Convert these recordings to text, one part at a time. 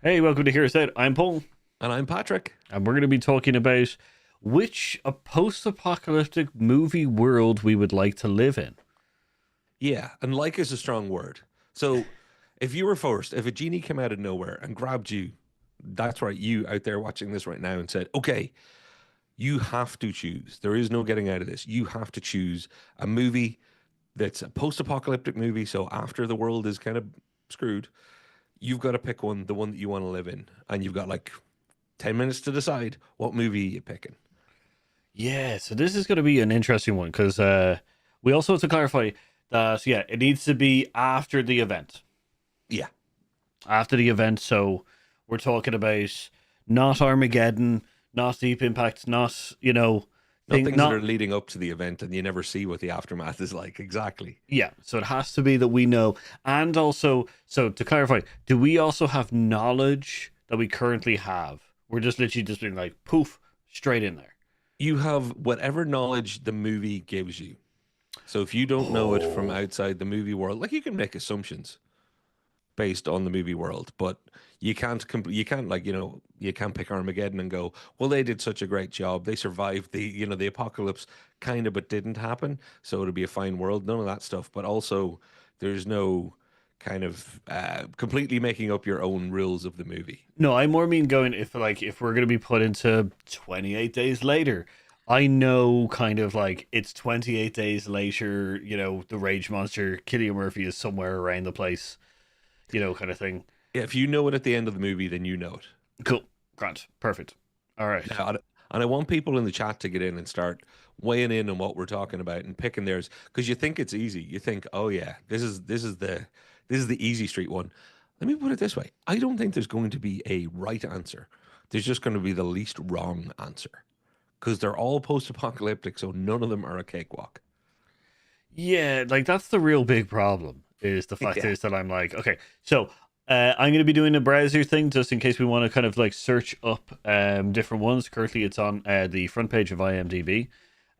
Hey, welcome to Hear Us Out. I'm Paul, And I'm Patrick. and we're going to be talking about which a post-apocalyptic movie world we would like to live in. Yeah, and like is a strong word. So if you were forced, if a genie came out of nowhere and grabbed you, that's right, you out there watching this right now and said, okay, you have to choose. There is no getting out of this. You have to choose a movie that's a post-apocalyptic movie. So after the world is kind of screwed, you've got to pick one, the one that you want to live in. And you've got like 10 minutes to decide what movie you're picking. Yeah, so this is going to be an interesting one because we also have to clarify that, yeah, it needs to be after the event. Yeah. After the event, so we're talking about not Armageddon, not Deep Impact, not, Not thing, things that are not leading up to the event and you never see what the aftermath is like. Exactly. Yeah, so it has to be that we know. And also, so to clarify, do we also have knowledge that we currently have? We're just literally just being like, poof, straight in there. You have whatever knowledge the movie gives you. So if you don't know it from Oh, outside the movie world, like you can make assumptions based on the movie world, but you can't like, you can't pick Armageddon and go, well, they did such a great job. They survived the apocalypse kind of, but didn't happen. So it'll be a fine world. None of that stuff. But also there's no kind of completely making up your own rules of the movie. no, I more mean going if we're gonna be put into 28 days later. I know kind of like it's 28 days later, the rage monster, Killian Murphy is somewhere around the place, kind of thing. Yeah, if you know it at the end of the movie, then you know it. Cool. Grant. Perfect. All right. Now, and I want people in the chat to get in and start weighing in on what we're talking about and picking theirs because you think it's easy. You think, oh yeah, this is the easy street one. Let me put it this way: I don't think there's going to be a right answer. There's just going to be the least wrong answer because they're all post-apocalyptic, so none of them are a cakewalk. Yeah, like that's the real big problem is the fact Yeah, is that I'm like, okay, so I'm going to be doing a browser thing just in case we want to kind of like search up different ones. Currently, it's on the front page of IMDb.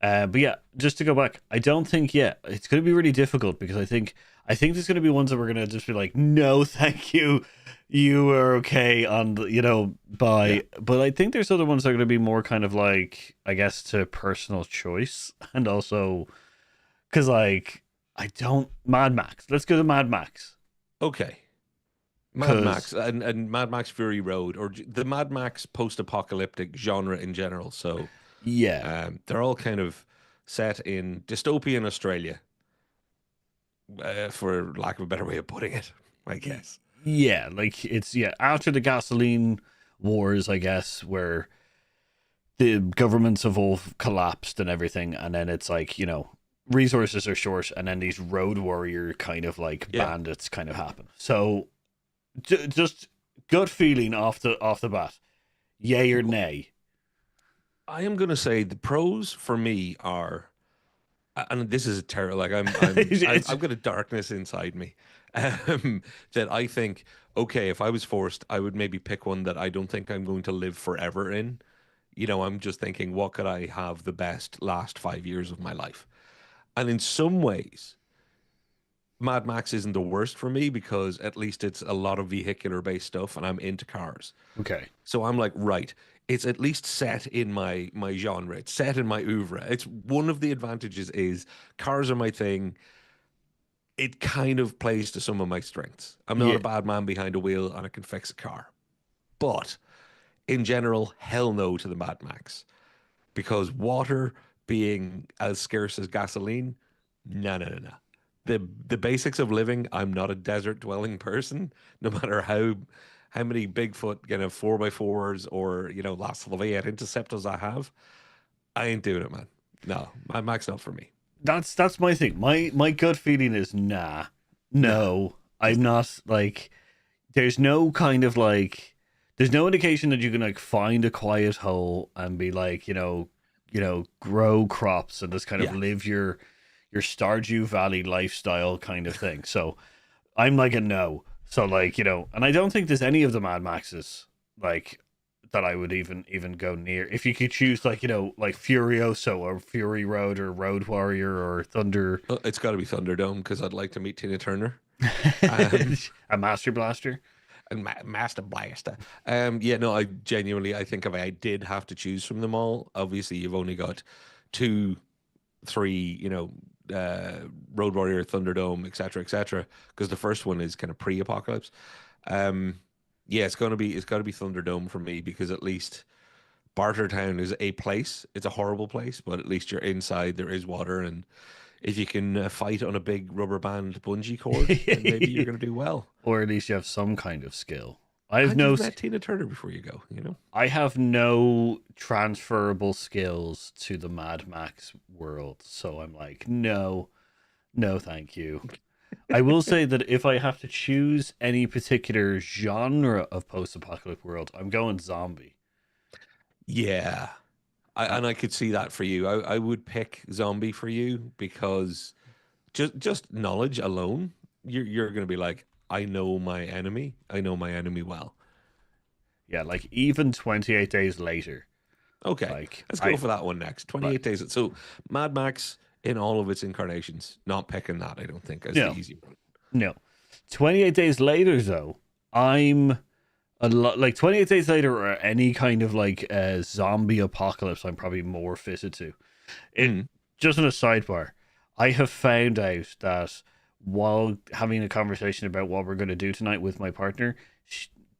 But yeah, just to go back, I don't think it's going to be really difficult because I think there's going to be ones that we're going to just be like, no, thank you, you are okay on the yeah. by. But I think there's other ones that are going to be more kind of like I guess to personal choice and also. Because, like, I don't. Mad Max. Let's go to Mad Max. Okay. Mad Max Because, and Mad Max Fury Road, or the Mad Max post-apocalyptic genre in general. So yeah. they're all kind of set in dystopian Australia, for lack of a better way of putting it, I guess. Yeah. Like, after the gasoline wars, I guess, where the governments have all collapsed and everything. And then it's like, resources are short. And then these road warrior kind of like Yeah, bandits kind of happen. So, just gut feeling off the bat. Yay or nay? I am going to say the pros for me are, and this is terrible. Like I've It's, got a darkness inside me, that I think, okay, if I was forced, I would maybe pick one that I don't think I'm going to live forever in. I'm just thinking, what could I have the best last 5 years of my life? And in some ways, Mad Max isn't the worst for me because at least it's a lot of vehicular based stuff and I'm into cars. okay. So I'm like, right, it's at least set in my genre. It's set in my oeuvre. It's one of the advantages is cars are my thing. It kind of plays to some of my strengths. I'm not a Yeah. bad man behind a wheel and I can fix a car. But in general, hell no to the Mad Max because water being as scarce as gasoline, no, no, no, no. The basics of living, I'm not a desert dwelling person, no matter how many Bigfoot four by fours or Las Lafayette interceptors I have. I ain't doing it, man. No, my Max not for me. That's my thing. My gut feeling is nah, No, no. I'm just not like. There's no kind of like. There's no indication that you can like find a quiet hole and be like grow crops and just kind of yeah. live your Stardew Valley lifestyle kind of thing. So I'm like a no. So like and I don't think there's any of the Mad Maxes like that I would even go near. If you could choose like like Furioso or Fury Road or Road Warrior or Thunder, It's got to be Thunderdome because I'd like to meet Tina Turner. Um, a Master Blaster. and Master Blaster. Yeah, no, I genuinely, I think if I did have to choose from them all, obviously you've only got two, three, Road Warrior, Thunderdome, etc., because the first one is kind of pre-apocalypse. Um, yeah, it's got to be Thunderdome for me because at least Bartertown is a place. It's a horrible place, but at least you're inside. There is water, and if you can fight on a big rubber band bungee cord, then maybe you're going to do well. Or at least you have some kind of skill. I have And no you've met Tina Turner before you go, you know? I have no transferable skills to the Mad Max world, so I'm like, no, no, thank you. I will say that if I have to choose any particular genre of post-apocalyptic world, I'm going zombie. Yeah. Uh, And I could see that for you. I would pick zombie for you because just knowledge alone, you're going to be like, I know my enemy. I know my enemy well. yeah, like even 28 days later, Okay, like let's go I for that one next. like 28 days. So Mad Max in all of its incarnations, not picking that, I don't think, as the no, easy one. no. 28 days later though, I'm a lot like 28 days later or any kind of like zombie apocalypse I'm probably more fitted to. It Mm. just on a sidebar, I have found out that while having a conversation about what we're going to do tonight with my partner,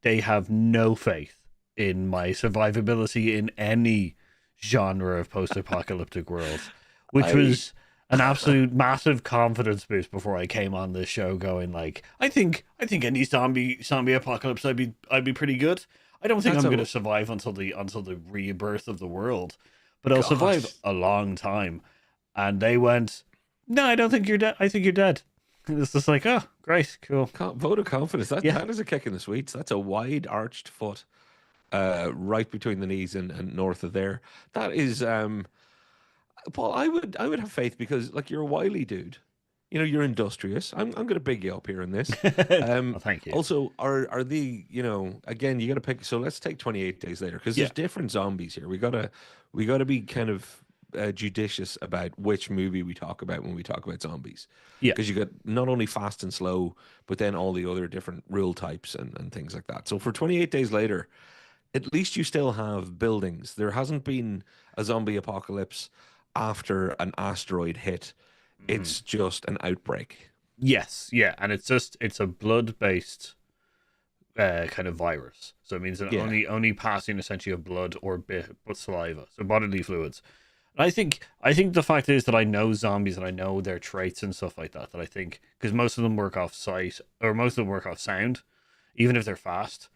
they have no faith in my survivability in any genre of post-apocalyptic worlds, which I was an absolute massive confidence boost before I came on this show going like I think any zombie apocalypse I'd be pretty good. I don't think that's I'm going to a survive until the rebirth of the world, but I'll survive gosh. a long time. And they went, "No, I don't think you're dead. I think you're dead." And it's just like, "Oh, great, cool." Vote of confidence. Yeah. That is a kick in the sweets. That's a wide arched foot, right between the knees and north of there. That is Paul, I would have faith because like you're a wily dude. You know, you're industrious. I'm gonna big you up here in this. Well, thank you. Also, are the, again, you gotta pick, so let's take 28 days later, because Yeah. there's different zombies here. We gotta be kind of judicious about which movie we talk about when we talk about zombies. Yeah. Because you got not only fast and slow, but then all the other different rule types and things like that. So for 28 days later, at least you still have buildings. There hasn't been a zombie apocalypse after an asteroid hit. Mhm. It's just an outbreak. Yes. Yeah. And it's a blood based kind of virus. So it means that Yeah. only passing essentially of blood or bit but saliva, so bodily fluids. And I think the fact is that I know zombies and I know their traits and stuff like that. That I think because most of them work off sight or most of them work off sound, even if they're fast.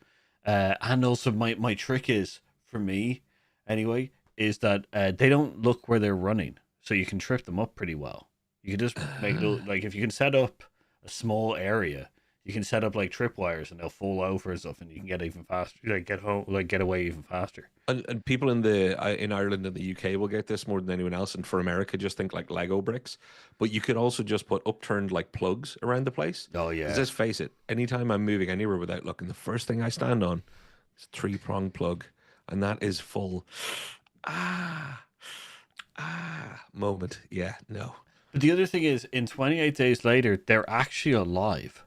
And also my trick is for me anyway is that they don't look where they're running, so you can trip them up pretty well. You can just make it like if you can set up a small area, you can set up like tripwires and they'll fall over and stuff, and you can get even faster, like get home, like get away even faster. And people in Ireland and the UK will get this more than anyone else. And for America, just think like Lego bricks. But you could also just put upturned like plugs around the place. Oh Because yeah, let's face it, anytime I'm moving anywhere without looking, the first thing I stand on is a three-prong plug, and that is full. Ah, moment. Yeah, no. but the other thing is, in 28 days later, they're actually alive.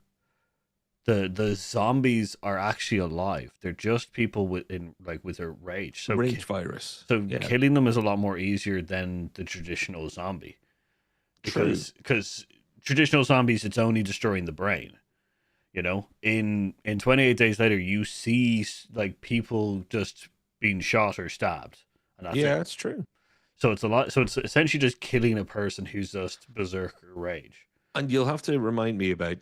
The zombies are actually alive. They're just people with a rage. So Rage virus. so Yeah, killing them is a lot more easier than the traditional zombie true. because traditional zombies it's only destroying the brain. In 28 days later, you see like people just being shot or stabbed, and that's Yeah, it. it's true. So it's a lot. So it's essentially just killing a person who's just berserker rage. And you'll have to remind me about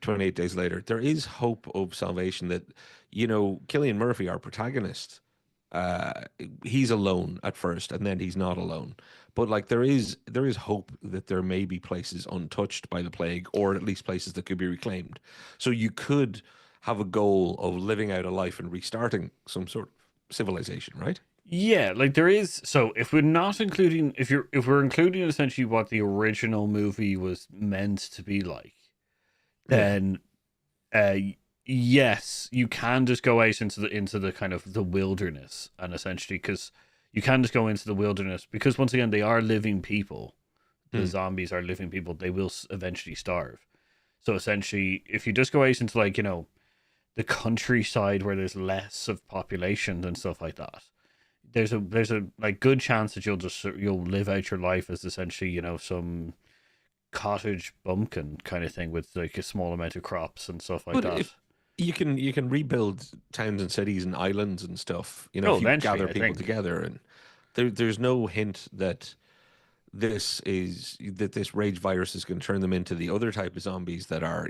28 days later. There is hope of salvation that, Killian Murphy, our protagonist, uh, he's alone at first, and then he's not alone. But like there is hope that there may be places untouched by the plague, or at least places that could be reclaimed. So you could have a goal of living out a life and restarting some sort of civilization, right? Yeah, like there is. So if we're not including, if we're including essentially what the original movie was meant to be like, Yeah. then uh, yes, you can just go out into the kind of the wilderness, and essentially because you can just go into the wilderness because once again they are living people. The Hmm. zombies are living people. They will eventually starve. So essentially, if you just go out into like the countryside where there's less of population and stuff like that. There's a like good chance that you'll live out your life as essentially, some cottage bumpkin kind of thing with like a small amount of crops and stuff like But that. if you can rebuild towns and cities and islands and stuff, Oh, if you eventually, gather I people think. together, and there's no hint that this rage virus is going to turn them into the other type of zombies that are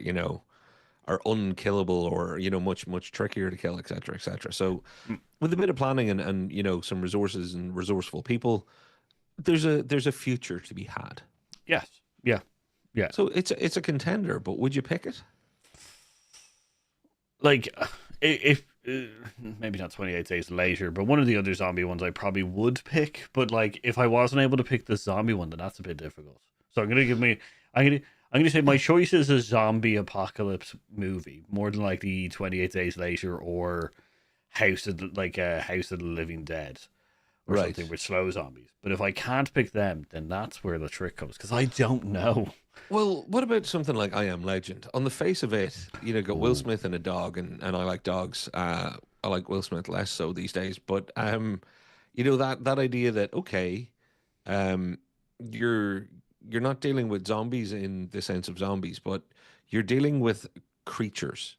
unkillable or much trickier to kill, etc., etc. So Mm, with a bit of planning and some resources and resourceful people, there's a future to be had. yes. Yeah. Yeah. So it's a contender, but would you pick it? Like, if maybe not 28 days later, but one of the other zombie ones I probably would pick. But like, if I wasn't able to pick the zombie one, then that's a bit difficult. So I'm gonna, I'm gonna say my choice is a zombie apocalypse movie, more than likely 28 days later or House of the Living Dead or Right. something with slow zombies. But if I can't pick them, then that's where the trick comes because I don't know. Well, what about something like I Am Legend? On the face of it, got Will Ooh. Smith and a dog, and I like dogs. I like Will Smith less so these days, but that idea that okay, um, you're you're not dealing with zombies in the sense of zombies, but you're dealing with creatures,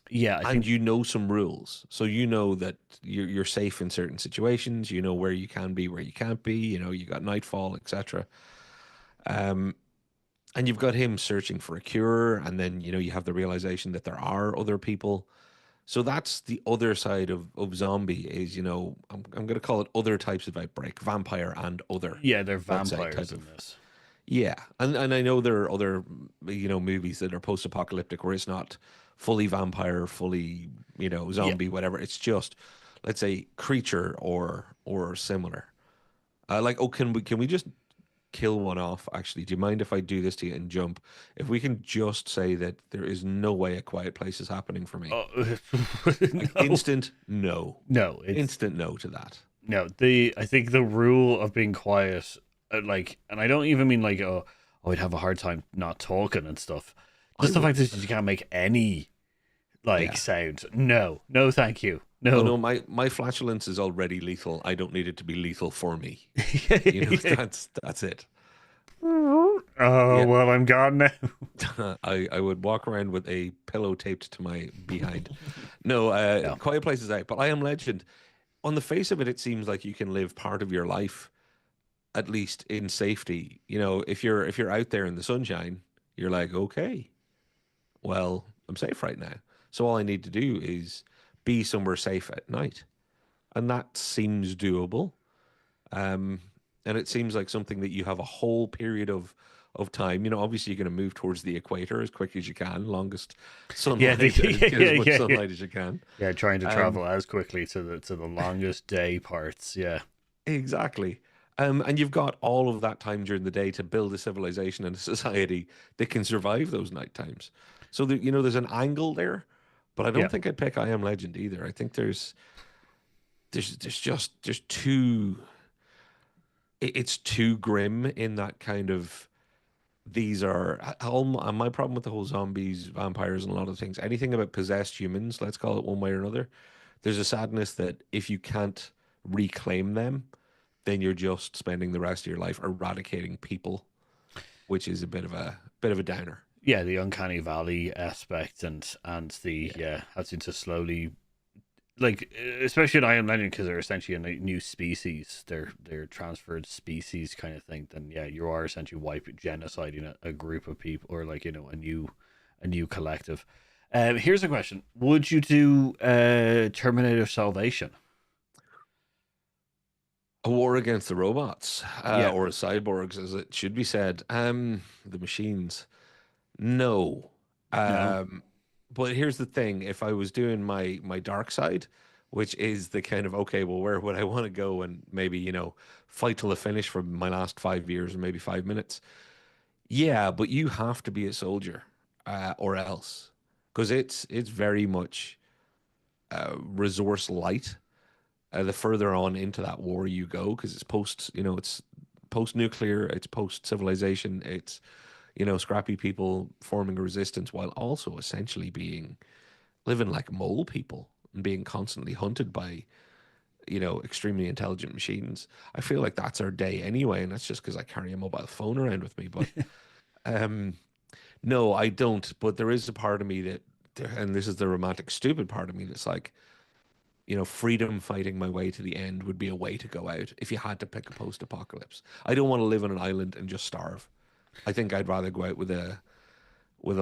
Yeah, I and think. you know some rules, so you know that you're safe in certain situations. You know where you can be, where you can't be. You got nightfall, etc. And you've got him searching for a cure, and then you have the realization that there are other people. So that's the other side of zombie is I'm going to call it other types of outbreak, vampire and other, Yeah, they're let's say, vampires type in of. this. Yeah, and I know there are other movies that are post-apocalyptic where it's not fully vampire, fully Yeah. zombie, whatever. It's just, let's say, creature or similar. Like, oh, can we just kill one off? Actually, do you mind if I do this to you and jump? If we can just say that there is no way a quiet place is happening for me. Oh, Like no, instant no. no, it's Instant no to that. no. The I think the rule of being quiet, and I don't even mean like, I'd have a hard time not talking and stuff. I Just the fact that wouldn't. you can't make any like Yeah. sound. No, no, thank you. Oh No. no, my flatulence is already lethal. I don't need it to be lethal for me. That's it. Oh Yeah. well, I'm gone now. I would walk around with a pillow taped to my behind. No, No. quiet places out. But I Am Legend. On the face of it, it seems like you can live part of your life at least in safety. If you're out there in the sunshine, you're like, okay, well, I'm safe right now. So all I need to do is be somewhere safe at night, and that seems doable. Um, and it seems like something that you have a whole period of time. Obviously, you're going to move towards the equator as quick as you can, longest Yeah, sunlight, get yeah, as much yeah, yeah. sunlight as you can. Yeah, trying to Um, travel as quickly to the longest day parts. Yeah. exactly. And you've got all of that time during the day to build a civilization and a society that can survive those night times. So there's an angle there, but I don't Yeah. think I'd pick I Am Legend either. I think there's too it's too grim in that kind of these are all my problem with the whole zombies, vampires, and a lot of things. Anything about possessed humans, let's call it one way or another. There's a sadness that if you can't reclaim them, then you're just spending the rest of your life eradicating people, which is a bit of a downer. Yeah, the uncanny valley aspect and the Yeah. yeah having to slowly like especially in I Am Legend because they're essentially a new species, they're transferred species kind of thing. Then yeah, you are essentially genociding a group of people or like a new collective. Here's a question: would you do Terminator Salvation? A war against the robots, Yeah, or cyborgs, as it should be said. The machines. No. no, Um, but here's the thing: if I was doing my dark side, which is the kind of okay, well, where would I want to go and maybe fight till the finish for my last 5 years or maybe 5 minutes? Yeah, but you have to be a soldier, or else, because it's very much resource light. The further on into that war you go, because it's post nuclear, it's post civilization, it's scrappy people forming a resistance while also essentially being living like mole people and being constantly hunted by, extremely intelligent machines. I feel like that's our day anyway, and that's just because I carry a mobile phone around with me. But um, no, I don't. But there is a part of me that, and this is the romantic, stupid part of me that's like, freedom fighting my way to the end would be a way to go out if you had to pick a post-apocalypse. I don't want to live on an island and just starve. I think I'd rather go out with a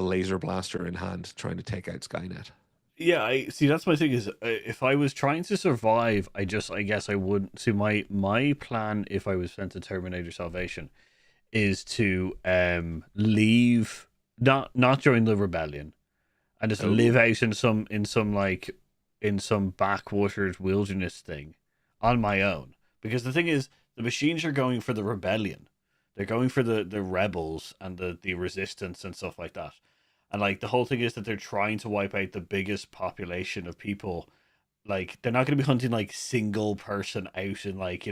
laser blaster in hand trying to take out Skynet. Yeah, I see. That's my thing. Is if I was trying to survive, I guess I wouldn't. See, my plan if I was sent to Terminator Salvation is to leave, not join the rebellion, and just live Oh, out in some like in some backwaters wilderness thing on my own. Because the thing is, the machines are going for the rebellion. They're going for the rebels and the resistance and stuff like that. And like the whole thing is that they're trying to wipe out the biggest population of people. Like they're not going to be hunting like single person out and like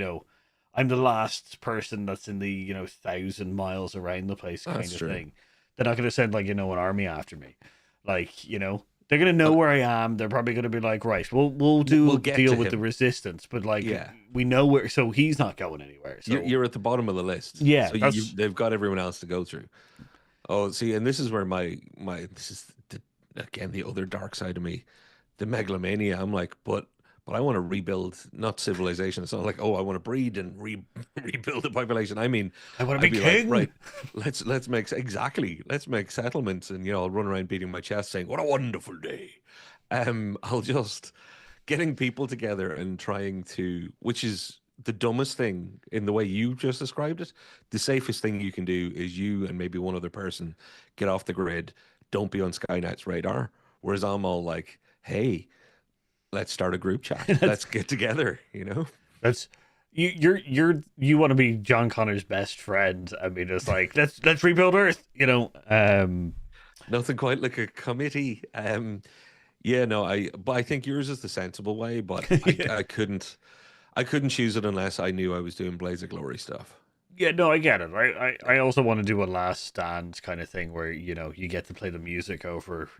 I'm the last person that's in the 1,000 miles around the place kind that's of true. thing. They're not going to send like an army after me. Like they're going to know But where I am. They're probably going to be like, right, we'll we'll do get deal to with the him. resistance, but like Yeah. we know where, so he's not going anywhere. You're So you're at the bottom of the list. yeah, So that's they've got everyone else to go through. Oh, see, and this is where this is again the other dark side of me, the megalomania. I'm like, but I want to rebuild, not civilization. It's not like, oh, I want to breed and rebuild the population. I mean, I want to I'd be be like, king. right, let's make settlements, and I'll run around beating my chest saying, what a wonderful day. I'll just getting people together and trying to, which is the dumbest thing in the way you just described it. The safest thing you can do is you and maybe one other person get off the grid. Don't be on Skynet's radar. Whereas I'm all like, hey, let's start a group chat. that's Let's get together, That's you want to be John Connor's best friend. I mean, it's like let's rebuild Earth. Nothing quite like a committee. Yeah, no, but I think yours is the sensible way, but I, Yeah, I couldn't choose it unless I knew I was doing Blaze of Glory stuff. yeah. No, I get it. I also want to do a last stand kind of thing where you get to play the music over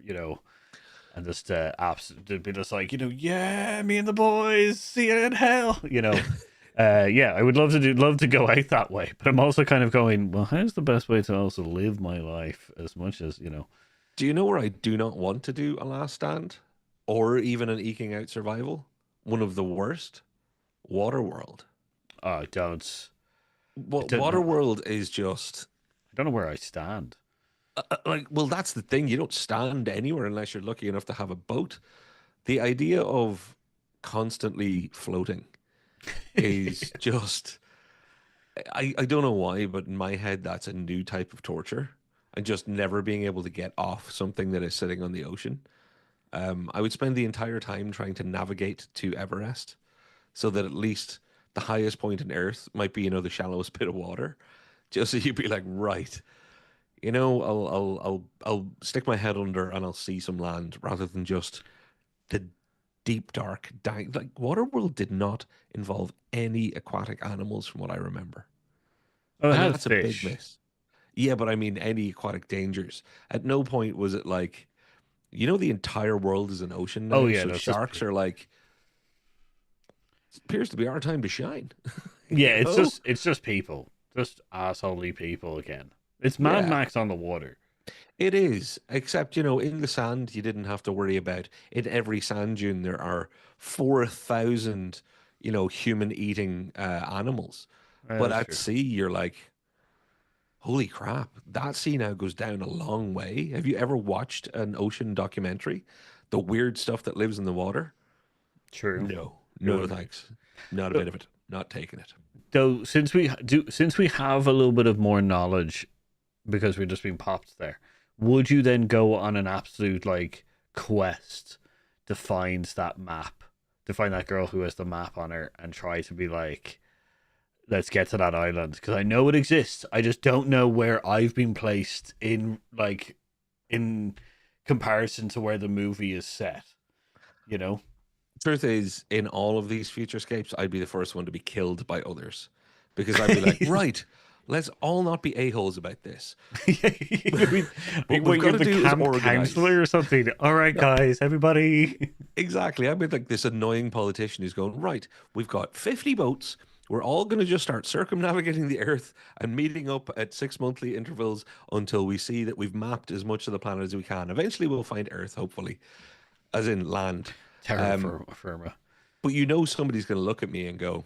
and just apps to be just like yeah, me and the boys see you in hell. Yeah, I would love to go out that way, but I'm also kind of going, well, how's the best way to also live my life as much as. Do you know where I do not want to do a last stand or even an eking out survival? One of the worst, Waterworld. Oh, I What don't know. Waterworld is just I don't know where I stand. like, well, that's the thing. You don't stand anywhere unless you're lucky enough to have a boat. The idea of constantly floating is just, I don't know why, but in my head, that's a new type of torture. And just never being able to get off something that is sitting on the ocean. I would spend the entire time trying to navigate to Everest so that at least the highest point in Earth might be, the shallowest bit of water. Just so you'd be like, right, I'll stick my head under and I'll see some land rather than just the deep dark dying. Like Waterworld did not involve any aquatic animals from what I remember, Oh, it and had that's a big fish. miss. Yeah, but I mean any aquatic dangers. At no point was it like, the entire world is an ocean Oh now, yeah, so no, it's just sharks are like, it appears to be our time to shine. yeah, you know? it's just people, just assholey people again. It's Mad Yeah, Max on the water. it is. Except, in the sand, you didn't have to worry about in every sand dune there are 4,000, human eating animals. But That's at true. sea, you're like, holy crap, that sea now goes down a long way. Have you ever watched an ocean documentary? The weird stuff that lives in the water? True. No, It no, would be. thanks. Not a So, bit of it. Not taking it. though, since we have a little bit of more knowledge because we're just being popped there, would you then go on an absolute like quest to find that map, to find that girl who has the map on her, and try to be like, let's get to that island because I know it exists. I just don't know where I've been placed in comparison to where the movie is set. You know? Truth is, in all of these futurescapes, I'd be the first one to be killed by others because I'd be like, right, Let's all not be a-holes about this. we, What what, we've got you're to the do is camp organize. counselor or something? All right, No, guys, everybody. exactly. I'm with like this annoying politician who's going, right, we've got 50 boats. We're all going to just start circumnavigating the Earth and meeting up at 6 monthly intervals until we see that we've mapped as much of the planet as we can. Eventually, we'll find Earth, hopefully, as in land. Terra Um, firma. but somebody's going to look at me and go,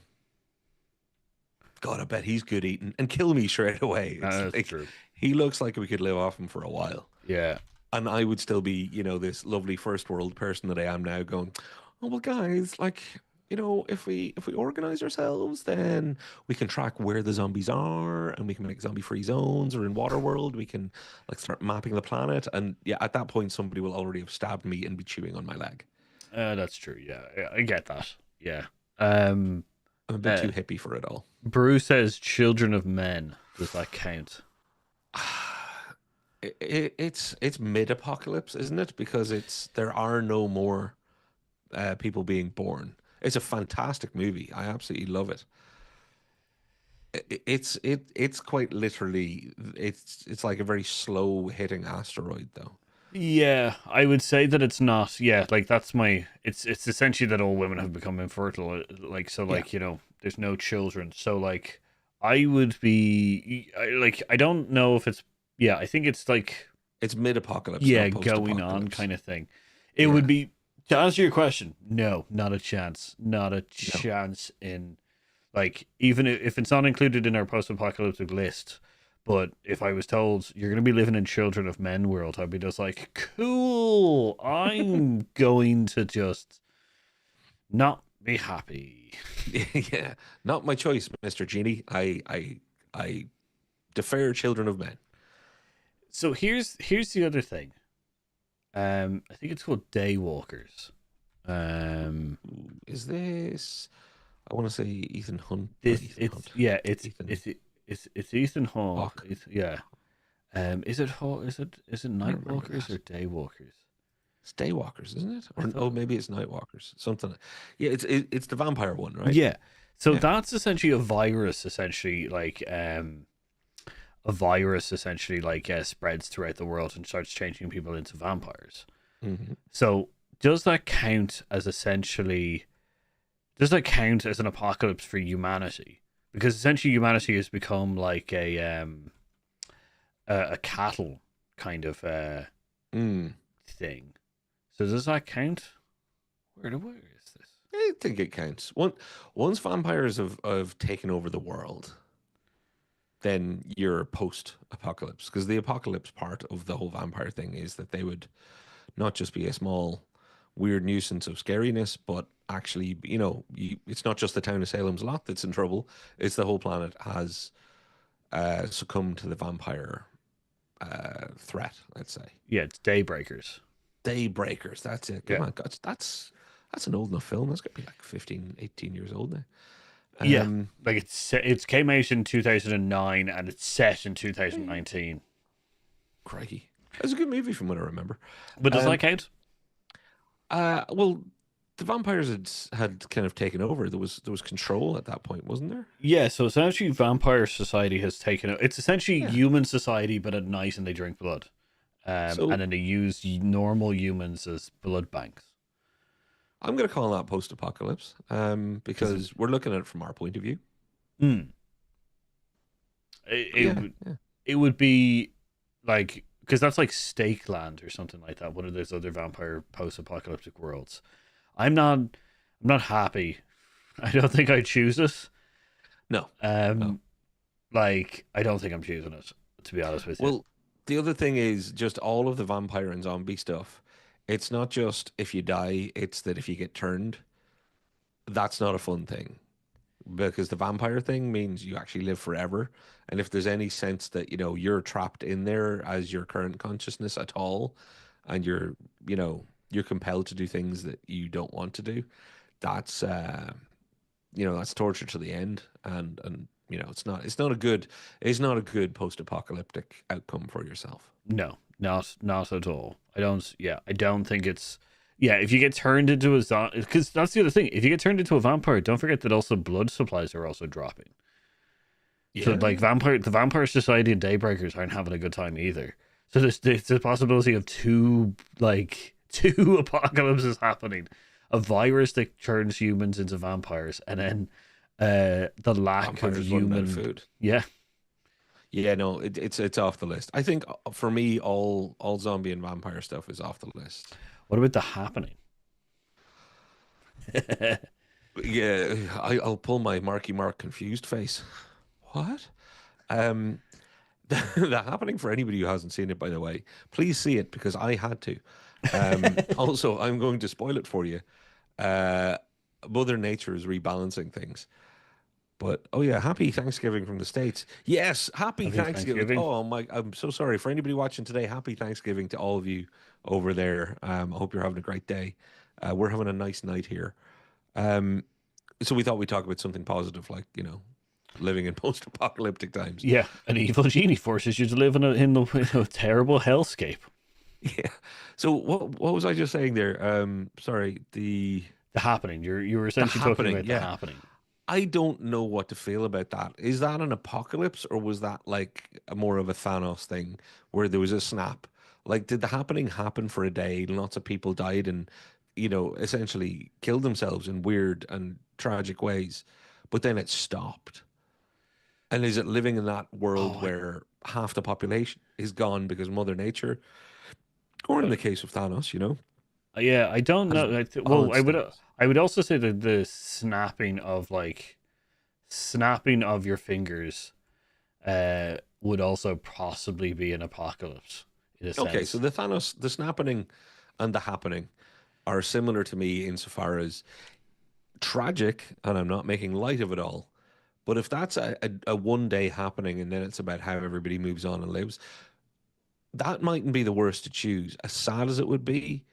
God, I bet he's good eating and kill me straight away. It's That's like true. he looks like we could live off him for a while. Yeah. And I would still be, this lovely first world person that I am now going, oh well guys, like, if we organize ourselves, then we can track where the zombies are and we can make zombie free zones, or in Waterworld, we can like start mapping the planet. And yeah, at that point somebody will already have stabbed me and be chewing on my leg. That's true. Yeah, I get that. Yeah. Um. I'm a bit Uh, too hippie for it all. Brew says children of men. Does that count? It's mid-apocalypse, isn't it? Because there are no more people being born. It's a fantastic movie. I absolutely love it. It's quite literally it's like a very slow hitting asteroid though. Yeah, I would say that it's not. Yeah, like that's my. It's essentially that all women have become infertile. Like so, Yeah, like there's no children. So like, I would be like I don't know if it's. Yeah, I think it's like it's mid-apocalypse, yeah, not going on post-apocalypse. kind of thing. It would Yeah, be to answer your question. No, not a chance. Not a no. chance in like even if it's not included in our post-apocalyptic list. But if I was told you're going to be living in Children of Men world, I'd be just like, cool. I'm going to just not be happy. Yeah, not my choice, Mr. Genie. I defer Children of Men. So here's the other thing. I think it's called Daywalkers. Um, Is this? I want to say Ethan Hunt, not this Ethan it's Hunt. yeah, Ethan it's Ethan Hawke. Hawke. Yeah. Is it is it I remember Nightwalkers that. or Daywalkers? It's Daywalkers, isn't it? I Or thought. oh, maybe it's Nightwalkers. Something. Yeah, it's the vampire one, right? Yeah. So Yeah. that's essentially a virus, a virus essentially spreads throughout the world and starts changing people into vampires. Hmm. So does that count as essentially does that count as an apocalypse for humanity? Because essentially humanity has become like a cattle kind of Mm. thing. So does that count? Where is this? I think it counts. Once vampires have taken over the world, then you're post-apocalypse. Because the apocalypse part of the whole vampire thing is that they would not just be a small weird nuisance of scariness, but actually, it's not just the town of Salem's Lot that's in trouble. It's the whole planet has succumbed to the vampire threat, let's say. Yeah, it's Daybreakers. Daybreakers, that's it. Come Yeah. on, God, that's an old enough film. That's got to be like 15, 18 years old now. Yeah, Um, like it's came out in 2009 and it's set in 2019. Crikey. It's a good movie from what I remember. But does that Um, count? well, the vampires had kind of taken over. There was control at that point, wasn't there? Yeah, so essentially vampire society has taken it's essentially Yeah. human society but at night and they drink blood. And So then they use normal humans as blood banks. I'm going to call that post-apocalypse, Because it, because we're looking at it from our point of view. mm, But yeah, would yeah. it would be like because that's like Stakeland or something like that. One of those other vampire post-apocalyptic worlds. I'm not happy. I don't think I choose it. No, no. Um, like I don't think I'm choosing it to be honest with you. Well, the other thing is just all of the vampire and zombie stuff. It's not just if you die, it's that if you get turned, that's not a fun thing. Because the vampire thing means you actually live forever. And if there's any sense that, you're trapped in there as your current consciousness at all, and you're compelled to do things that you don't want to do, that's that's torture to the end. And it's not a good post-apocalyptic outcome for yourself. No, not at all. I don't. Yeah, I don't think it's. Yeah, if you get turned into a zombie, because that's the other thing. If you get turned into a vampire, don't forget that also blood supplies are also dropping. So Yeah. like the Vampire Society and Daybreakers aren't having a good time either. So there's the possibility of two apocalypses happening: a virus that turns humans into vampires, and then the lack of Vampires running out of human. food. Yeah, Yeah, no, it's off the list. I think for me, all zombie and vampire stuff is off the list. what about the happening? Yeah, I'll pull my Marky Mark confused face. What? Um, the happening for anybody who hasn't seen it, by the way, please see it because I had to. Also, I'm going to spoil it for you. Uh, Mother Nature is rebalancing things. But oh yeah, happy Thanksgiving from the States. Yes, happy Happy Thanksgiving. Thanksgiving. Oh my, I'm so sorry for anybody watching today. Happy Thanksgiving to all of you over there. I hope you're having a great day. We're having a nice night here. Um, so we thought we'd talk about something positive, like living in post-apocalyptic times. Yeah, an evil genie forces you to live in a terrible hellscape. Yeah. So what was I just saying there? Sorry, The happening. You were the essentially talking happening. about the Yeah. happening. I don't know what to feel about that. Is that an apocalypse or was that like a more of a Thanos thing where there was a snap? Like, did the happening happen for a day? Lots of people died and, essentially killed themselves in weird and tragic ways, but then it stopped. And is it living in that world Oh, where half the population is gone because Mother Nature, or in the case of Thanos, yeah, I don't has know. Well, balanced things? I would also say that the snapping of your fingers would also possibly be an apocalypse in a Okay, so sense. the Thanos, the snapping and the happening are similar to me insofar as tragic, and I'm not making light of it all. But if that's a one day happening and then it's about how everybody moves on and lives, that mightn't be the worst to choose. As sad as it would be,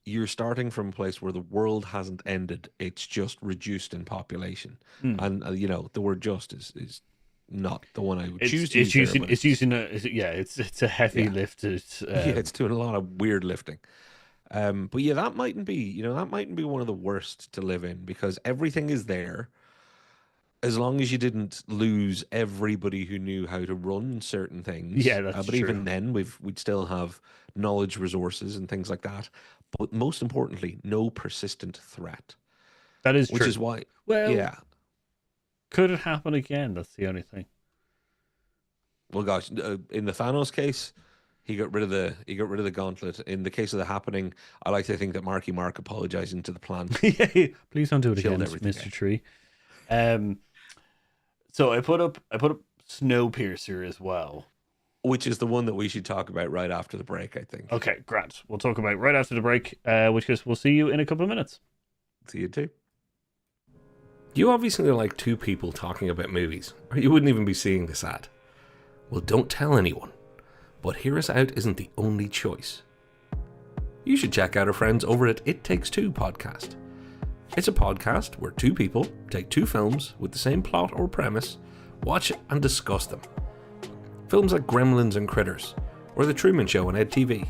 you're starting from a place where the world hasn't ended, it's just reduced in population. Hmm. And, the word just is not the one I would It's choose to use there, but it's using yeah, it's a heavy yeah, lift. It's yeah, it's doing a lot of weird lifting. But yeah, that mightn't be one of the worst to live in because everything is there. As long as you didn't lose everybody who knew how to run certain yeah, things, that's but true. even then, we'd still have knowledge resources and things like that. But most importantly, no persistent threat, That is which true. is why, Well, yeah. could it happen again? That's the only thing. Well, gosh, in the Thanos case, he got rid of the gauntlet. In the case of the happening, I like to think that Marky Mark apologizing to the plant Yeah, please don't do it chilled again, everything Mister out. Tree. Um, so I put up Snowpiercer as well. Which is the one that we should talk about right after the break, I think. Okay, Grant. We'll talk about it right after the break. Which is we'll see you in a couple of minutes. See you too. You obviously are like two people talking about movies, or you wouldn't even be seeing this ad. Well, don't tell anyone. But Hear Us Out isn't the only choice. You should check out our friends over at It Takes Two podcast. It's a podcast where two people take two films with the same plot or premise, watch it and discuss them. Films like Gremlins and Critters, or The Truman Show on EdTV.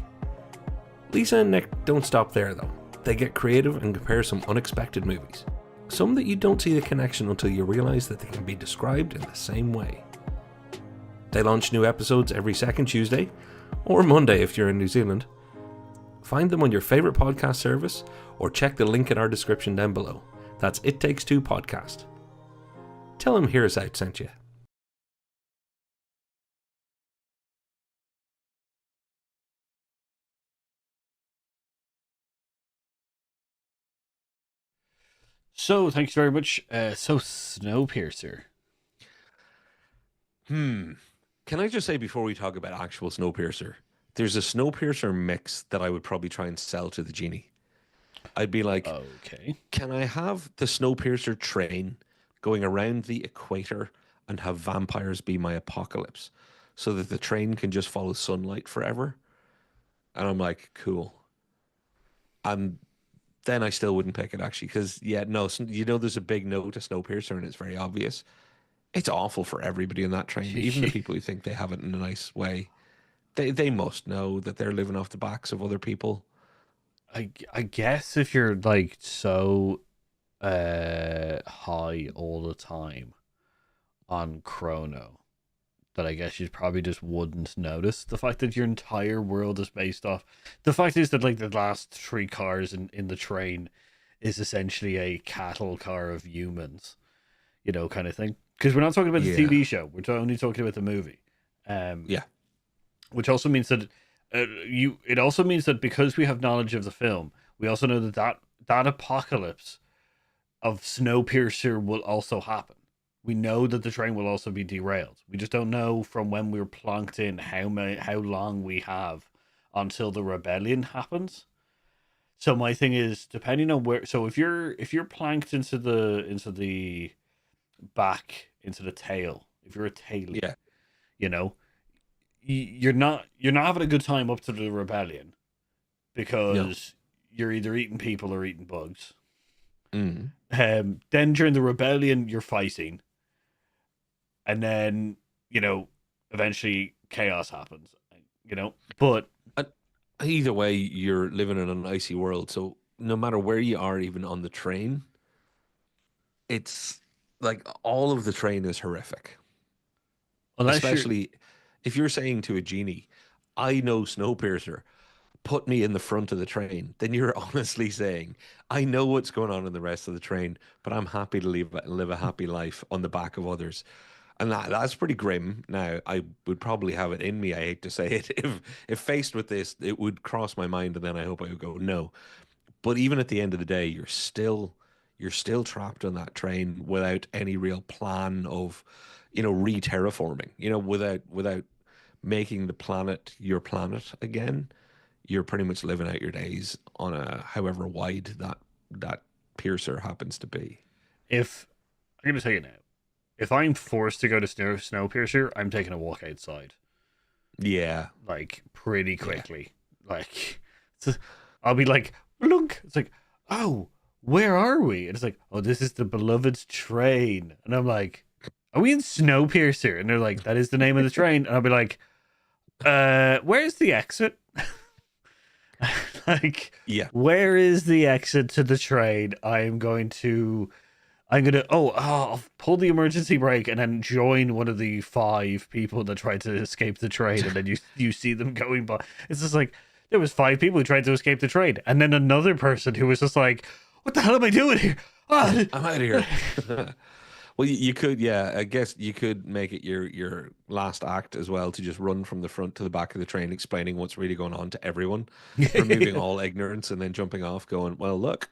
Lisa and Nick don't stop there though. They get creative and compare some unexpected movies. Some that you don't see the connection until you realise that they can be described in the same way. They launch new episodes every second Tuesday, or Monday if you're in New Zealand. Find them on your favourite podcast service, or check the link in our description down below. That's It Takes Two podcast. Tell them Hear Us Out sent you. So thanks very much. So Snowpiercer. Can I just say before we talk about actual Snowpiercer, there's a Snowpiercer mix that I would probably try and sell to the genie. I'd be like, Okay. can I have the Snowpiercer train going around the equator and have vampires be my apocalypse so that the train can just follow sunlight forever? And I'm like, cool. And then I still wouldn't pick it actually because, yeah, no, there's a big no to Snowpiercer and it's very obvious. It's awful for everybody in that train, even the people who think they have it in a nice way. They must know that they're living off the backs of other people. I guess if you're like so high all the time, on Chrono that I guess you probably just wouldn't notice. The fact that your entire world is based off. The fact is that like the last three cars in the train is essentially a cattle car of humans, kind of thing. Because we're not talking about the Yeah. TV show. We're only talking about the movie. Yeah. Which also means that It also means that because we have knowledge of the film, we also know that apocalypse of Snowpiercer will also happen. We know that the train will also be derailed. We just don't know from when we're plonked in how long we have until the rebellion happens. So my thing is, depending on where, so if you're planked into the back, into the tail, if you're a tailie, Yeah. you know, you're not having a good time up to the rebellion No. because you're either eating people or eating bugs. Mm. Then during the rebellion, you're fighting, and then eventually chaos happens. But And either way, you're living in an icy world. So no matter where you are, even on the train, it's like all of the train is horrific. unless you're Especially if you're saying to a genie, I know Snowpiercer, put me in the front of the train, then you're honestly saying, I know what's going on in the rest of the train, but I'm happy to live a happy life on the back of others. And that's pretty grim. Now, I would probably have it in me, I hate to say it, if faced with this, it would cross my mind, and then I hope I would go, no. But even at the end of the day, you're still trapped on that train without any real plan of, re-terraforming, without making the planet your planet again. You're pretty much living out your days on a however wide that piercer happens to be. if I'm gonna tell you now, if I'm forced to go to Snowpiercer, I'm taking a walk outside, Yeah, like pretty yeah, quickly. Like, I'll be like, look, it's like, oh, where are we? And it's like, oh, this is the beloved train, and I'm like, are we in Snowpiercer? And they're like, that is the name of the train, and I'll be like, where's the exit? Like, yeah. where is the exit to the train? I'll pull the emergency brake and then join one of the five people that tried to escape the train, and then you see them going by. It's just like there was five people who tried to escape the train, and then another person who was just like, "What the hell am I doing here?" Ah! I'm out of here. Well, you could, yeah. I guess you could make it your last act as well to just run from the front to the back of the train, explaining what's really going on to everyone, removing all ignorance, and then jumping off, going, "Well, look,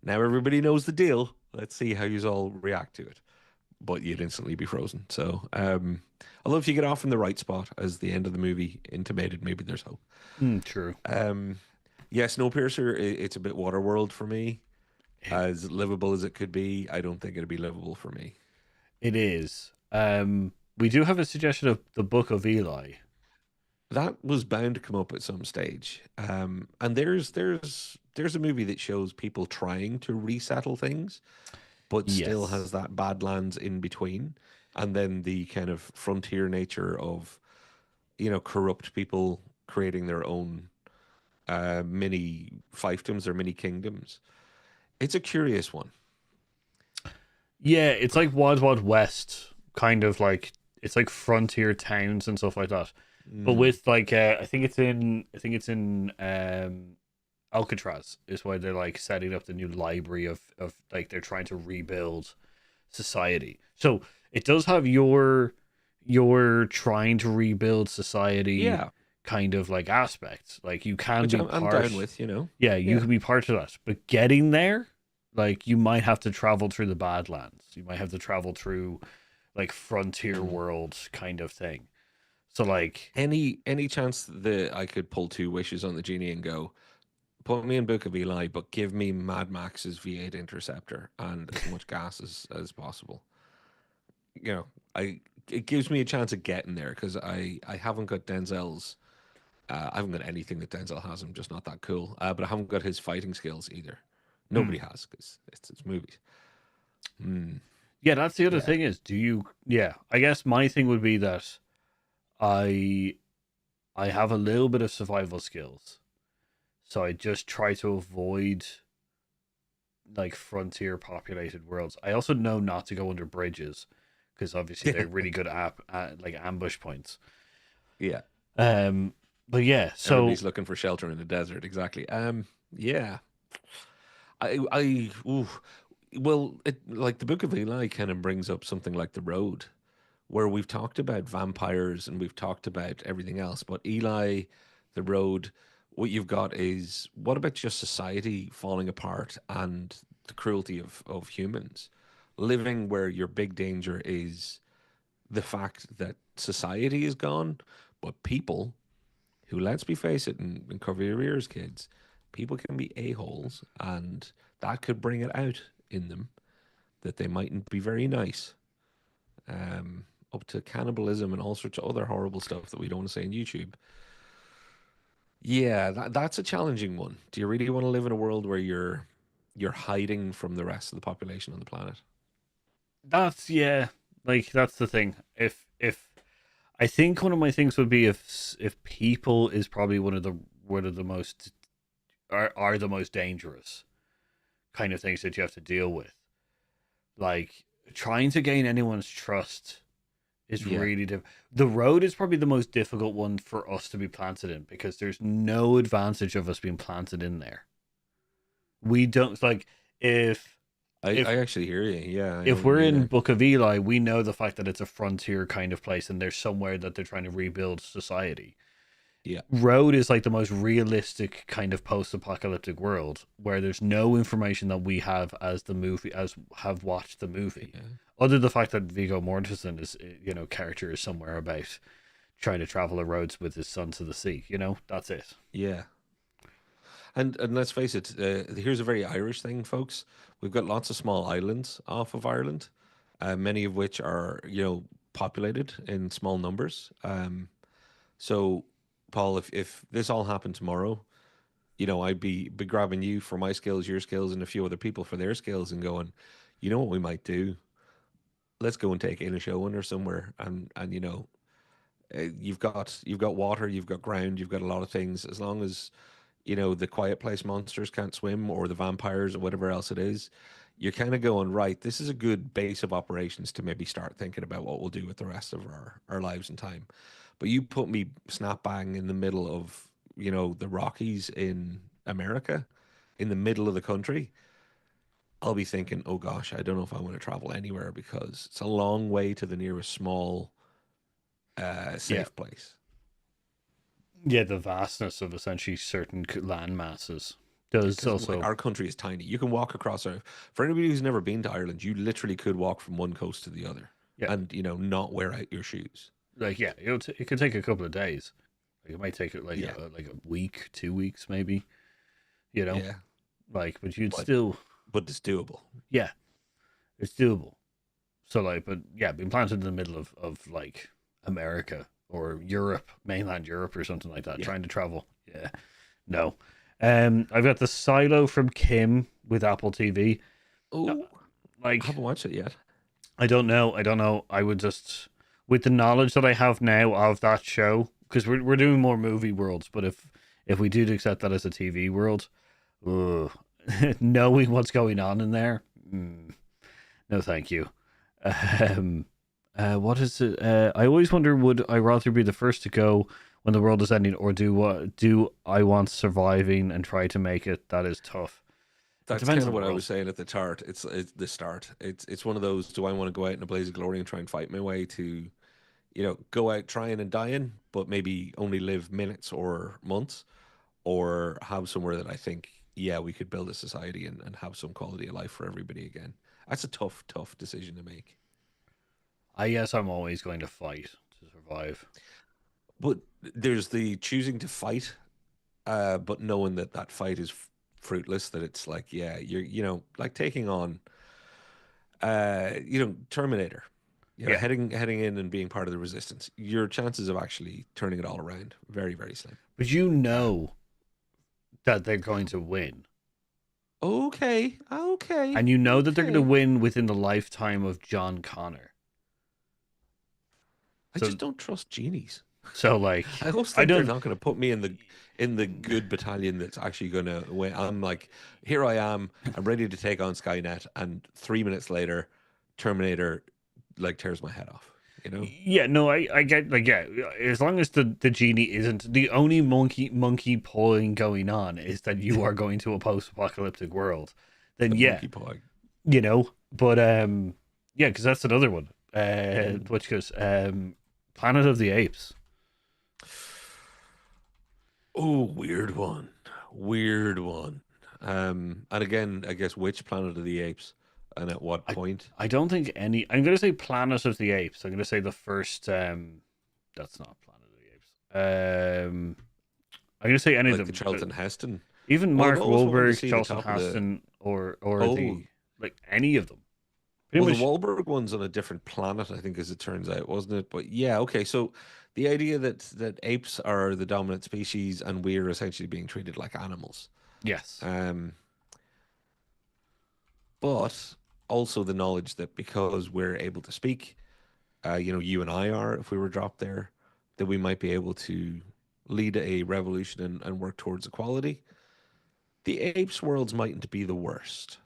now everybody knows the deal. Let's see how you all react to it." But you'd instantly be frozen. So, although if you get off in the right spot, as the end of the movie intimated, maybe there's hope. True. Um, yeah, Snowpiercer, it's a bit Waterworld for me. As livable as it could be, I don't think it'd be livable for me. It is. We do have a suggestion of the Book of Eli. That was bound to come up at some stage. And there's a movie that shows people trying to resettle things, but still Yes. has that Badlands in between, and then the kind of frontier nature of corrupt people creating their own mini fiefdoms or mini kingdoms. It's a curious one. Yeah, it's like Wild Wild West, kind of like it's like frontier towns and stuff like that. But Mm. with like I think it's in Alcatraz is why they're like setting up the new library of like they're trying to rebuild society. So it does have your trying to rebuild society Yeah, kind of like aspects. Like you can which be I'm part. down with. Yeah, you Yeah. can be part of that. But getting there, like you might have to travel through the Badlands. You might have to travel through like frontier Mm. world kind of thing. So like Any chance that I could pull two wishes on the genie and go, put me in Book of Eli, but give me Mad Max's V8 Interceptor and as much gas as possible. You know, I it gives me a chance of getting there because I haven't got Denzel's. I haven't got anything that Denzel has. I'm just not that cool. But I haven't got his fighting skills either. hmm. Nobody has because it's movies. Mm, Yeah, that's the other yeah. thing is yeah, I guess my thing would be that I I have a little bit of survival skills. So I just try to avoid like frontier populated worlds. I also know not to go under bridges because obviously they're really good at like ambush points. Yeah. Um, but yeah, so Everybody's looking for shelter in the desert. Exactly. Yeah. Ooh. Well, like the Book of Eli kind of brings up something like The Road, where we've talked about vampires and we've talked about everything else, but Eli, The Road, what you've got is what about just society falling apart and the cruelty of humans living where your big danger is the fact that society is gone, but people who, let's be face it and cover your ears, kids, people can be a-holes, and that could bring it out in them that they mightn't be very nice. Up to cannibalism and all sorts of other horrible stuff that we don't want to say on YouTube. Yeah, that's a challenging one. Do you really want to live in a world where you're hiding from the rest of the population on the planet? that's yeah, like that's the thing. If I think one of my things would be if people is probably one of the most are the most dangerous kind of things that you have to deal with. Like trying to gain anyone's trust is Yeah. really the road is probably the most difficult one for us to be planted in because there's no advantage of us being planted in there. We don't like if I if actually hear you. Yeah, I know if what you we're mean in there. Book of Eli, we know the fact that it's a frontier kind of place and there's somewhere that they're trying to rebuild society. Yeah. Road is like the most realistic kind of post-apocalyptic world where there's no information that we have as the movie as have watched the movie, Yeah. other than the fact that Viggo Mortensen is character is somewhere about trying to travel the roads with his son to the sea. That's it. Yeah. And let's face it, here's a very Irish thing, folks. We've got lots of small islands off of Ireland, many of which are, populated in small numbers. So, Paul, if this all happened tomorrow, I'd be grabbing you for my skills, your skills, and a few other people for their skills, and going, you know what we might do? Let's go and take in a showing or somewhere, and you've got water, you've got ground, you've got a lot of things. As long as the quiet place monsters can't swim or the vampires or whatever else it is, you're kind of going, right, this is a good base of operations to maybe start thinking about what we'll do with the rest of our lives and time. But you put me snap bang in the middle of, the Rockies in America, in the middle of the country. I'll be thinking, oh gosh, I don't know if I want to travel anywhere because it's a long way to the nearest small, Yeah, safe place. yeah. The vastness of essentially certain land masses does Because like also. our country is tiny. You can walk across our. For anybody who's never been to Ireland, you literally could walk from one coast to the other, Yeah, and not wear out your shoes. like yeah, it could take a couple of days. Like it might take it Yeah, like a week, 2 weeks maybe. You know, yeah, but you'd but still it's doable. yeah, it's doable. So like, but yeah, being planted in the middle of like America or Europe, mainland Europe or something like that, Yeah. trying to travel. Yeah, no. I've got the Silo from Kim with Apple TV. Uh, Oh, I Like, haven't watched it yet. I don't know. I don't know. I would just, with the knowledge that I have now of that show, because we're doing more movie worlds, but if we do accept that as a TV world, ugh, knowing what's going on in there, no, thank you. Um, what is it? I always wonder, would I rather be the first to go when the world is ending, or do I want surviving and try to make it? That is tough. It That's depends kind on of the what I was world. saying at the start. It's the start. It's one of those. Do I want to go out in a blaze of glory and try and fight my way to, go out trying and dying, but maybe only live minutes or months, or have somewhere that I think, yeah, we could build a society and have some quality of life for everybody again. That's a tough, tough decision to make. I guess I'm always going to fight to survive. But there's the choosing to fight, but knowing that that fight is fruitless. That it's like, yeah, you're, like taking on, Terminator. Yeah, Heading in and being part of the resistance. Your chances of actually turning it all around very, very slim. but you Um, know that they're going to win, okay, okay, and you know that they're going to okay. win within the lifetime of John Connor. I So, just don't trust genies. like, I always I think they're don't. not going to put me in the good battalion that's actually going to win. I'm like, here I am. I'm ready to take on Skynet, and 3 minutes later, Terminator like tears my head off. You know? Yeah, no, I get like yeah, as long as the genie isn't the only monkey pawing going on is that you are going to a post-apocalyptic world, then The yeah, monkey paw. you know. But yeah, because that's another one. Mm. Which goes Planet of the Apes. Oh, weird one. Weird one. And again, I guess which Planet of the Apes and at what I point? I don't think any. I'm gonna say Planet of the Apes. I'm gonna say the first. That's not Planet of the Apes. I'm gonna say any of Like the them. Charlton Heston. Even Well, I've Mark always wanted to Wahlberg, see the Charlton top of the. Heston, or Oh, the like any of them. Pretty well, the much. Wahlberg one's on a different planet, I think, as it turns out, wasn't it? But yeah, okay. So the idea that apes are the dominant species and we're essentially being treated like animals. Yes. Um, but also the knowledge that because we're able to speak, you and I are, if we were dropped there, that we might be able to lead a revolution and work towards equality. The apes worlds mightn't be the worst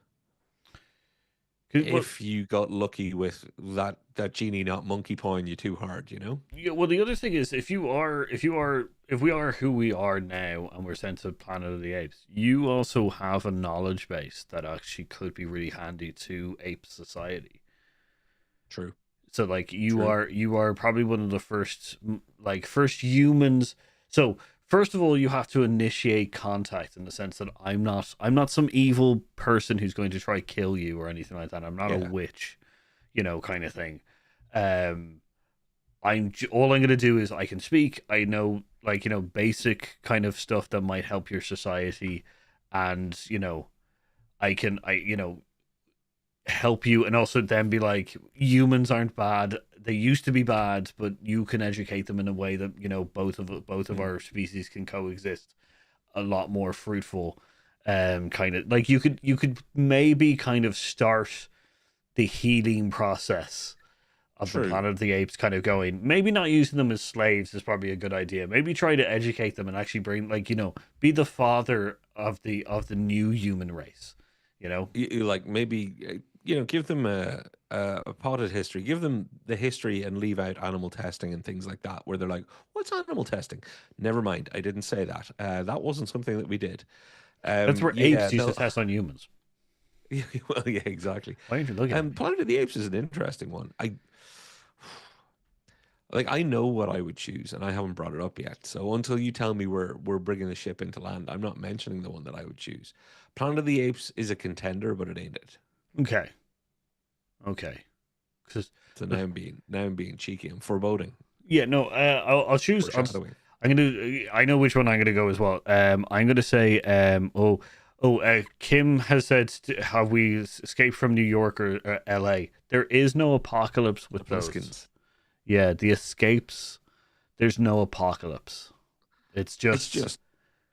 'Cause, well, if you got lucky with that genie not monkey pawing you too hard, you know? yeah, well, the other thing is, if we are who we are now, and we're sent to Planet of the Apes, you also have a knowledge base that actually could be really handy to ape society. True. So, like, True. you are probably one of the first humans. So, first of all, you have to initiate contact in the sense that I'm not some evil person who's going to try kill you or anything like that. I'm not a Yeah. witch, kind of thing. Um, all I'm gonna do is I can speak. I know, like, basic kind of stuff that might help your society, and I help you, and also then be like, humans aren't bad. They used to be bad, but you can educate them in a way that both of Mm. our species can coexist a lot more fruitful. Kind of like you could maybe kind of start the healing process of the True. Planet of the Apes, kind of going, maybe not using them as slaves is probably a good idea. Maybe try to educate them and actually bring, like, be the father of the new human race. You know? You like maybe give them a potted history. Give them the history and leave out animal testing and things like that, where they're like, "What's animal testing?" Never mind, I didn't say that. That wasn't something that we did. That's where Yeah, apes used to they'll. test on humans. Well, yeah, exactly. Why aren't you looking at me? Planet of the Apes is an interesting one. I know what I would choose, and I haven't brought it up yet. So until you tell me we're bringing the ship into land, I'm not mentioning the one that I would choose. Planet of the Apes is a contender, but it ain't it. Okay. Okay. 'Cause- So now I'm being cheeky. I'm foreboding, yeah, no, I'll choose. foreshadowing. I'm gonna. I know which one I'm gonna go as well. I'm gonna say. Kim has said, have we escaped from New York or L.A.? There is no apocalypse The with those. Pliskins. Yeah, the escapes. There's no apocalypse. It's It's just just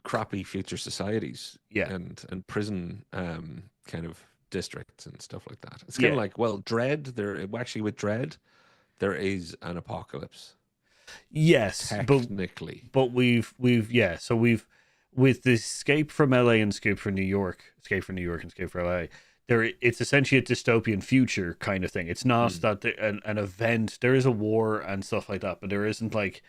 crappy future societies yeah, and prison kind of districts and stuff like that. It's kind yeah. of like, well, Dread. There actually with Dread, there is an apocalypse Yes, technically. but we've yeah. So we've with the escape from LA and escape from New York, escape from New York and escape from LA. There, it's essentially a dystopian future kind of thing. It's not Mm. that an event. There is a war and stuff like that, but there isn't like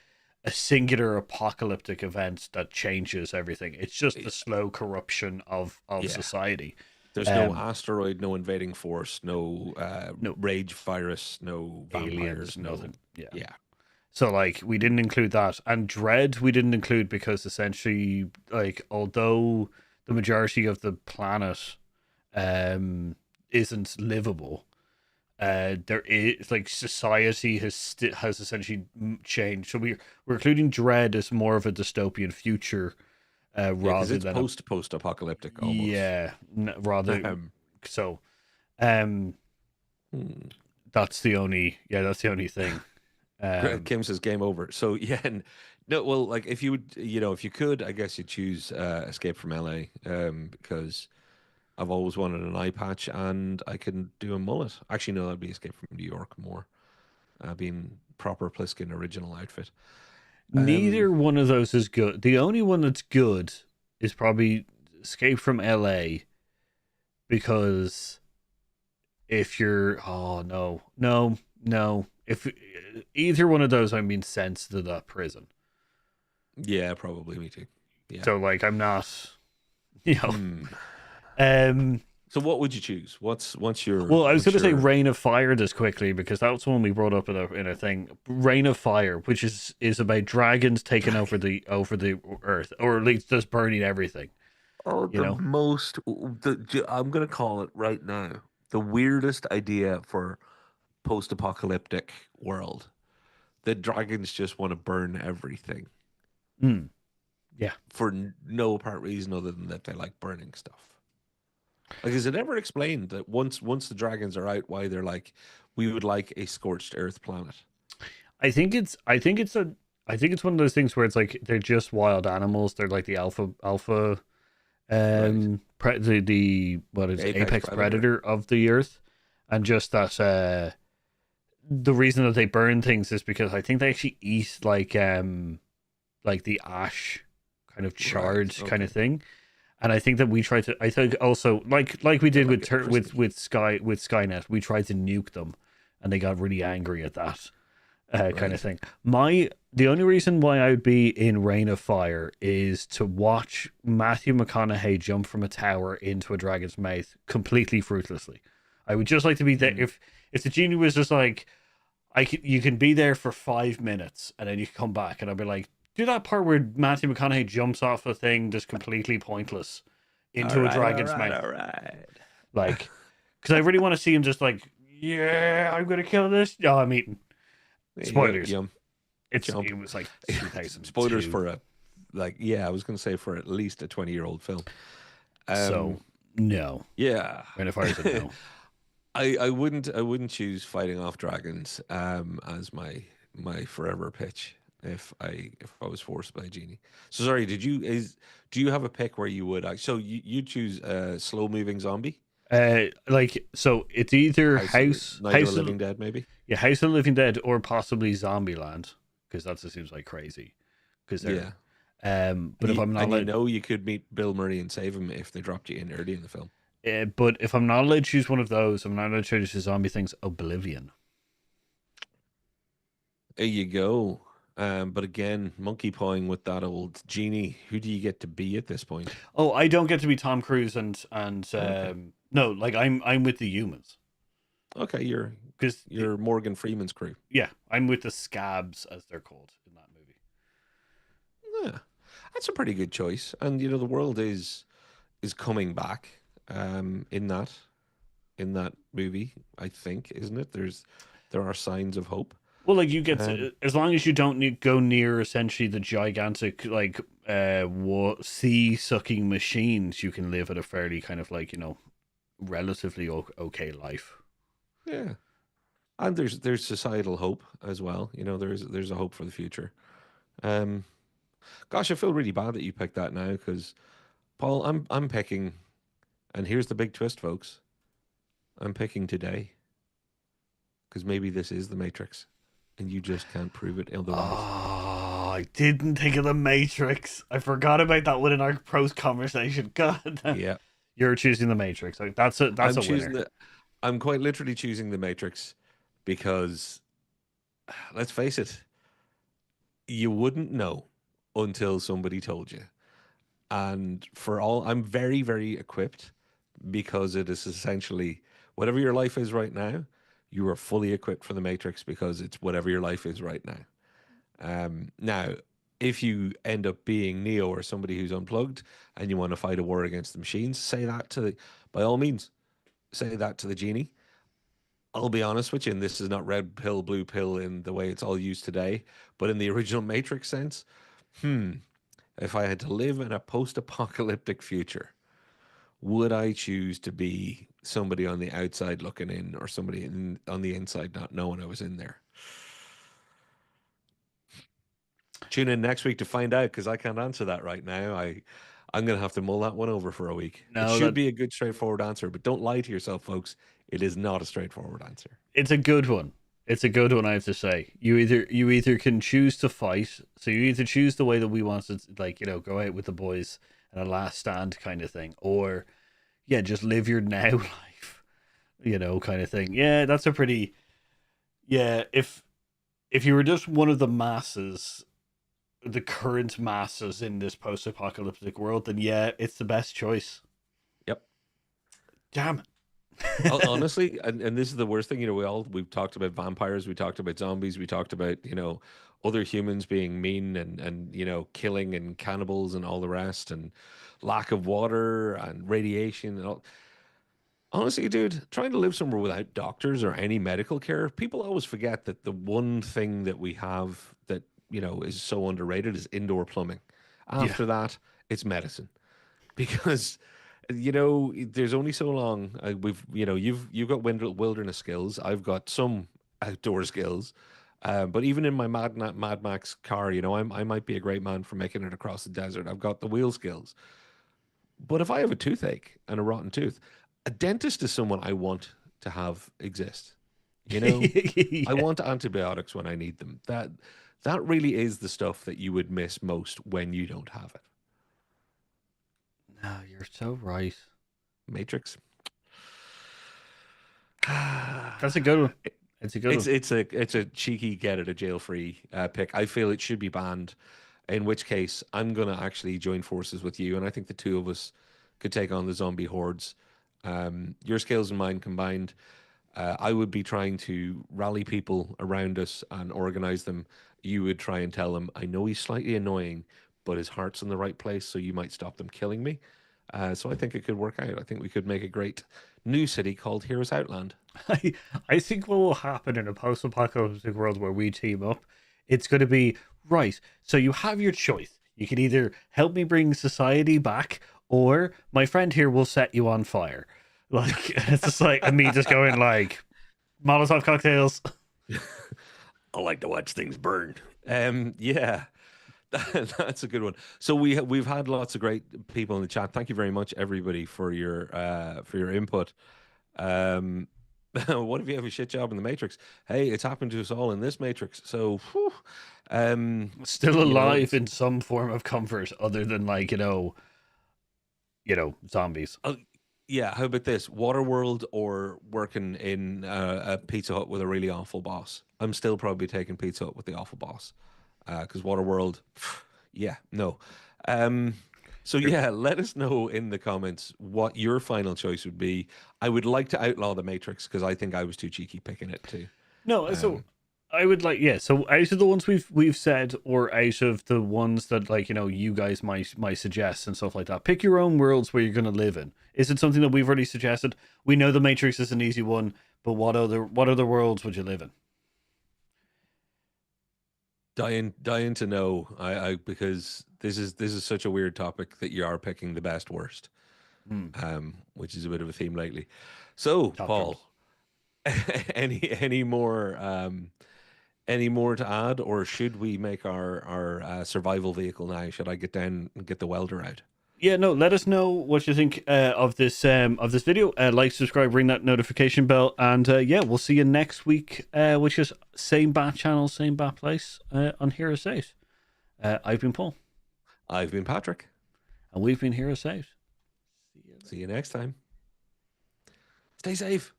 a singular apocalyptic event that changes everything. It's just the slow corruption of Yeah. society. There's no Um, asteroid, no invading force, no no rage virus, no aliens, vampires, no. nothing. Yeah. Yeah. So, like, we didn't include that, and Dread we didn't include because essentially, like, although the majority of the planet isn't livable, there is, like, society has essentially changed. So we're including Dread as more of a dystopian future, Yeah, because rather it's than post-apocalyptic almost. yeah, rather. Um, So, um, hmm. that's the only thing. Kim says game over. So yeah, no, well, like if you would, if you could, I guess you'd choose Escape from LA, because I've always wanted an eye patch and I can do a mullet. Actually, no, that'd be Escape from New York more, being proper Pliskin original outfit. Um, Neither one of those is good. The only one that's good is probably Escape from LA, because if you're, oh no, No. If either one of those, I'm being sent to that prison. Yeah, probably me too. Yeah. So like, I'm not. You know. Hmm. Um. So what would you choose? What's your Well, I was what's going to say your Rain of Fire just quickly because that's one we brought up in a thing. Rain of Fire, which is about dragons taking over the earth, or at least just burning everything. Oh, You know. I'm gonna call it right now the weirdest idea for post-apocalyptic world. The dragons just want to burn everything Mm, yeah. for no apparent reason other than that they like burning stuff. Like, is it ever explained that once the dragons are out, why they're like, we would like a scorched earth planet? I think it's one of those things where it's like they're just wild animals. They're like the alpha Right. the what is it, Apex apex predator. predator of the earth, and just that the reason that they burn things is because I think they actually eat like the ash kind of Right. charred kind Okay. of thing. And I think that we try to. I think also like we They're did like a crispy. with Skynet, we tried to nuke them, and they got really angry at that kind of Right. thing. The only reason why I would be in Rain of Fire is to watch Matthew McConaughey jump from a tower into a dragon's mouth completely fruitlessly. I would just like to be there. Mm. If the genie was just like, you can be there for 5 minutes and then you can come back, and I'd be like, do that part where Matthew McConaughey jumps off a thing just completely pointless into a dragon's mouth, all right. like, because I really want to see him just like, yeah, I'm gonna kill this. Oh, I'm eating. Spoilers. Yum. Jump. It was like 2002. Spoilers for a yeah, I was gonna say for at least a 20-year-old film. So no, Yeah. Rain of Fire said no. I wouldn't choose fighting off dragons as my forever pitch if I was forced by a genie. So sorry, do you have a pick where you would so you choose a slow moving zombie? Like, so it's either Night of the Living Dead maybe? House of the Living Dead or possibly Zombieland, because that just seems like crazy. Because they're Yeah. but if I'm not And you allowed, know you could meet Bill Murray and save him if they dropped you in early in the film. but if I'm not allowed to choose one of those, I'm not allowed to choose the zombie things. Oblivion. There you go. But again, monkey pawing with that old genie. Who do you get to be at this point? Oh, I don't get to be Tom Cruise and Okay. no, like I'm with the humans Okay, you're because you're Morgan Freeman's crew. yeah, I'm with the scabs as they're called in that movie. Yeah, that's a pretty good choice. And the world is coming back. In that movie, I think, isn't it? There are signs of hope. Well, like you get Um, as long as you don't go near essentially the gigantic like sea sucking machines, you can live at a fairly kind of like relatively okay life. yeah, and there's societal hope as well. There's a hope for the future. Um, Gosh, I feel really bad that you picked that now because Paul, I'm picking, and here's the big twist, folks. I'm picking today because maybe this is the Matrix, and you just can't prove it otherwise. Oh, I didn't think of the Matrix. I forgot about that one in our pros conversation. God, Yeah, you're choosing the Matrix. Like that's I'm a choosing winner. the. I'm quite literally choosing the Matrix because, let's face it, you wouldn't know until somebody told you. And for all, I'm very, very equipped because it is essentially whatever your life is right now, you are fully equipped for the Matrix because it's whatever your life is right now. Now, if you end up being Neo or somebody who's unplugged and you want to fight a war against the machines, by all means, say that to the genie. I'll be honest with you, and this is not red pill, blue pill in the way it's all used today, but in the original Matrix sense, hmm, if I had to live in a post-apocalyptic future, would I choose to be somebody on the outside looking in or somebody on the inside not knowing I was in there? Tune in next week to find out because I can't answer that right now. I'm going to have to mull that one over for a week. It No, should that be a good, straightforward answer, but don't lie to yourself, folks. It is not a straightforward answer. it's a good one. It's a good one, I have to say. You either can choose to fight, so you either choose the way that we want to, like go out with the boys and a last stand kind of thing, or yeah, just live your now life, kind of thing. Yeah, that's a pretty. Yeah, if you were just one of the masses, the current masses in this post-apocalyptic world, then yeah, it's the best choice. Yep. Damn it. Honestly, and this is the worst thing, we've talked about vampires, we talked about zombies, we talked about, other humans being mean and killing and cannibals and all the rest and lack of water and radiation and all. Honestly, dude, trying to live somewhere without doctors or any medical care, people always forget that the one thing that we have that, is so underrated is indoor plumbing. Yeah. After that, it's medicine. Because there's only so long you've got wilderness skills. I've got some outdoor skills. But even in my Mad Max car, I might be a great man for making it across the desert. I've got the wheel skills. But if I have a toothache and a rotten tooth, a dentist is someone I want to have exist. I Yeah. want antibiotics when I need them. That really is the stuff that you would miss most when you don't have it. No, you're so right. Matrix. That's a good one. It's a good It's one. it's a cheeky get out of jail free pick. I feel it should be banned. In which case, I'm gonna actually join forces with you, and I think the two of us could take on the zombie hordes. Your skills and mine combined, I would be trying to rally people around us and organize them. You would try and tell them, I know he's slightly annoying, but his heart's in the right place, so you might stop them killing me. So I think it could work out. I think we could make a great new city called Heroes Outland. I, I think what will happen in a post-apocalyptic world where we team up, it's going to be right. So you have your choice. You can either help me bring society back, or my friend here will set you on fire. Like it's just like and me just going like Molotov cocktails. I like to watch things burn. Yeah, that's a good one. So we've had lots of great people in the chat. Thank you very much, everybody, for your input. Um, what if you have a shit job in the Matrix? Hey, it's happened to us all in this Matrix. So, whew, Still you know, alive it's in some form of comfort, other than like zombies. uh, yeah. How about this? Waterworld or working in a Pizza Hut with a really awful boss? I'm still probably taking Pizza Hut with the awful boss, because Waterworld, yeah, no. Um, so yeah, let us know in the comments what your final choice would be. I would like to outlaw the Matrix because I think I was too cheeky picking it too. No, so Um, I would like yeah. So out of the ones we've said, or out of the ones that like you guys might suggest and stuff like that, pick your own worlds where you're gonna live in. Is it something that we've already suggested? We know the Matrix is an easy one, but what other worlds would you live in? dying to know. I because this is such a weird topic that you are picking the best worst, Hmm. which is a bit of a theme lately. So, Top Paul, drums. any more any more to add, or should we make our survival vehicle now? Should I get down and get the welder out? Yeah, no. Let us know what you think of this video. Like, subscribe, ring that notification bell, and yeah, we'll see you next week. Which is same bat channel, same bat place on Hero Saves. I've been Paul, I've been Patrick. and we've been Hero Saves. See you next time. Stay safe.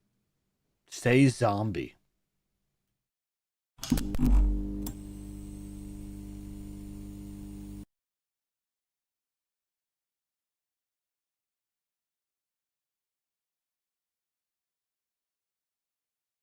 Stay zombie.